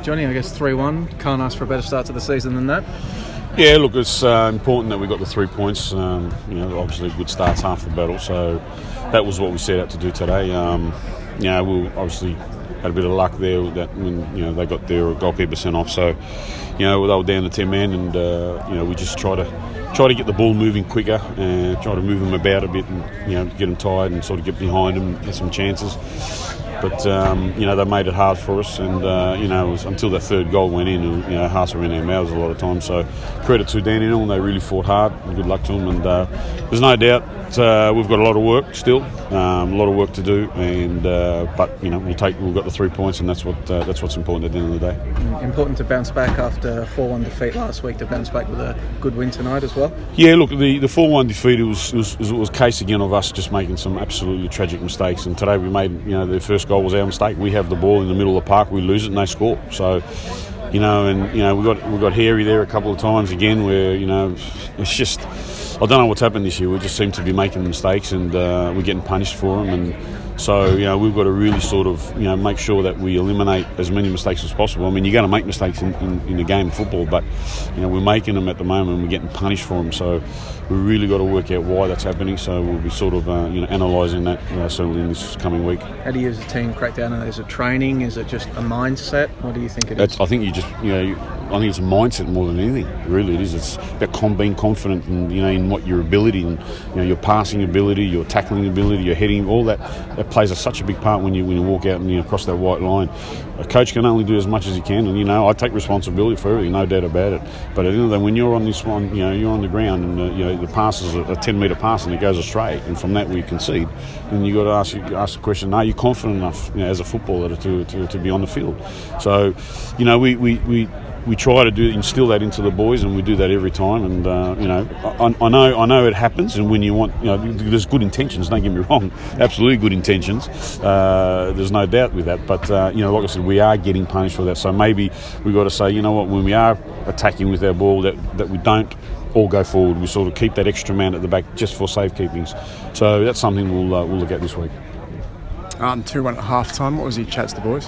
Johnny, I guess 3-1. Can't ask for a better start to the season than that. Yeah, look, it's important that we got the 3 points. Obviously a good start's half the battle, so that was what we set out to do today. We obviously had a bit of luck there that when they got their goalkeeper sent off, so they were down to 10 men, and we just try to get the ball moving quicker and try to move them about a bit, and get them tired and sort of get behind them, get some chances. But they made it hard for us, and it was until that third goal went in, and hearts were in our mouths a lot of times. So credit to Dandenong, they really fought hard, and good luck to them. And there's no doubt we've got a lot of work still, a lot of work to do, and but we've got the 3 points, and that's what's important at the end of the day. Important to bounce back after a 4-1 defeat last week, to bounce back with a good win tonight as well. Yeah, look, the 4-1 defeat, it was a case again of us just making some absolutely tragic mistakes, and today we made their first goal was our mistake. We have the ball in the middle of the park, we lose it, and they score. So we got hairy there a couple of times again, where it's just, I don't know what's happened this year. We just seem to be making mistakes, and we're getting punished for them. And so we've got to really sort of make sure that we eliminate as many mistakes as possible. I mean, you're going to make mistakes in the game of football, but we're making them at the moment, and we're getting punished for them. So we really got to work out why that's happening. So we'll be sort of analysing that certainly in this coming week. How do you as a team crack down on it? Is it training? Is it just a mindset? What do you think it is? I think I think it's a mindset more than anything. Really, it is. It's about being confident in what your ability and your passing ability, your tackling ability, your heading, all that plays such a big part when you walk out and cross that white line. A coach can only do as much as he can, and I take responsibility for everything, no doubt about it. But at the end of the day, when you're on this one, you're on the ground, and the pass is a 10-metre pass and it goes astray, and from that we concede. And you got to ask the question: are you confident enough as a footballer to be on the field? So, we try to instill that into the boys, and we do that every time. And I know it happens, and when you want, there's good intentions. Don't get me wrong, absolutely good intentions. There's no doubt with that. But like I said, we are getting punished for that. So maybe we've got to say, when we are attacking with our ball, that we don't all go forward. We sort of keep that extra man at the back just for safekeepings. So that's something we'll look at this week. 2-1 at half time. What was your chats to the boys?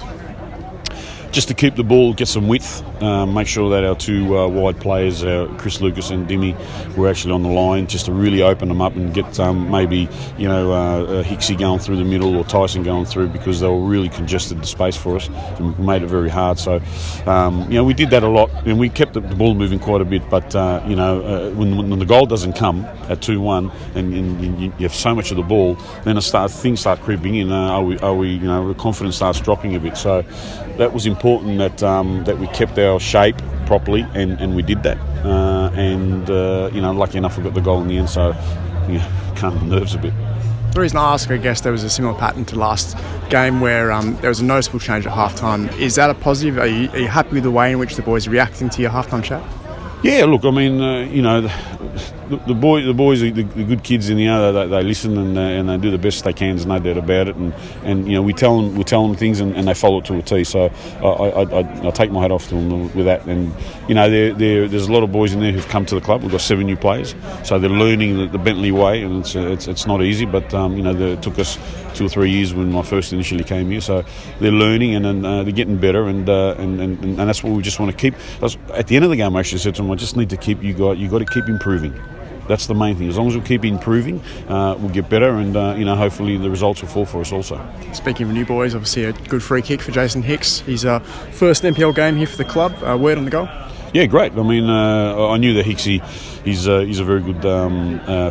Just to keep the ball, get some width, make sure that our two wide players, Chris Lucas and Dimmy, were actually on the line, just to really open them up and get maybe Hicksy going through the middle or Tyson going through, because they were really congested the space for us and made it very hard. So we did that a lot, and we kept the ball moving quite a bit. But when the goal doesn't come at 2-1 and you have so much of the ball, then things start creeping in. The confidence starts dropping a bit. So that was important that we kept our shape properly, and we did that. Lucky enough we got the goal in the end, so calmed the nerves a bit. The reason I ask, I guess there was a similar pattern to last game where there was a noticeable change at half-time. Is that a positive? Are you happy with the way in which the boys are reacting to your half-time chat? Yeah, look, I mean, the boys, the good kids in the other, they listen and they do the best they can. There's no doubt about it. And we tell them things, and they follow it to a T. So I take my hat off to them with that. And there's a lot of boys in there who've come to the club. We've got 7 new players, so they're learning the Bentleigh way, and it's not easy. But it took us 2 or 3 years when I first initially came here. So they're learning, and they're getting better, and that's what we just want to keep. At the end of the game, I actually said to them, I just need to keep you got to keep improving. That's the main thing. As long as we keep improving, we'll get better, and hopefully the results will fall for us also. Speaking of new boys, obviously a good free kick for Jason Hicks. His first NPL game here for the club. Word on the goal? Yeah, great. I mean, I knew that Hicksy, he's a very good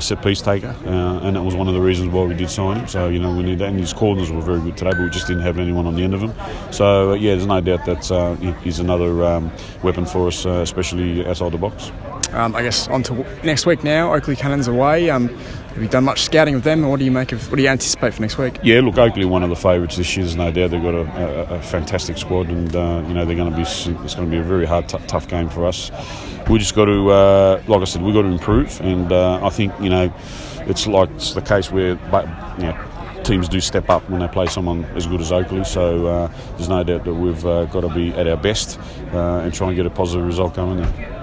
set piece taker, and that was one of the reasons why we did sign him. So we need that, and his corners were very good today, but we just didn't have anyone on the end of him. So there's no doubt that he's another weapon for us, especially outside the box. I guess on to next week now. Oakley Cannons away. Have you done much scouting of them, or what do you anticipate for next week? Yeah, look, Oakley are one of the favourites this year. There's no doubt they've got a fantastic squad, and they're going to be. It's going to be a very hard, tough game for us. We just got to, like I said, we've got to improve, and I think it's the case where teams do step up when they play someone as good as Oakley. So there's no doubt that we've got to be at our best and try and get a positive result going there.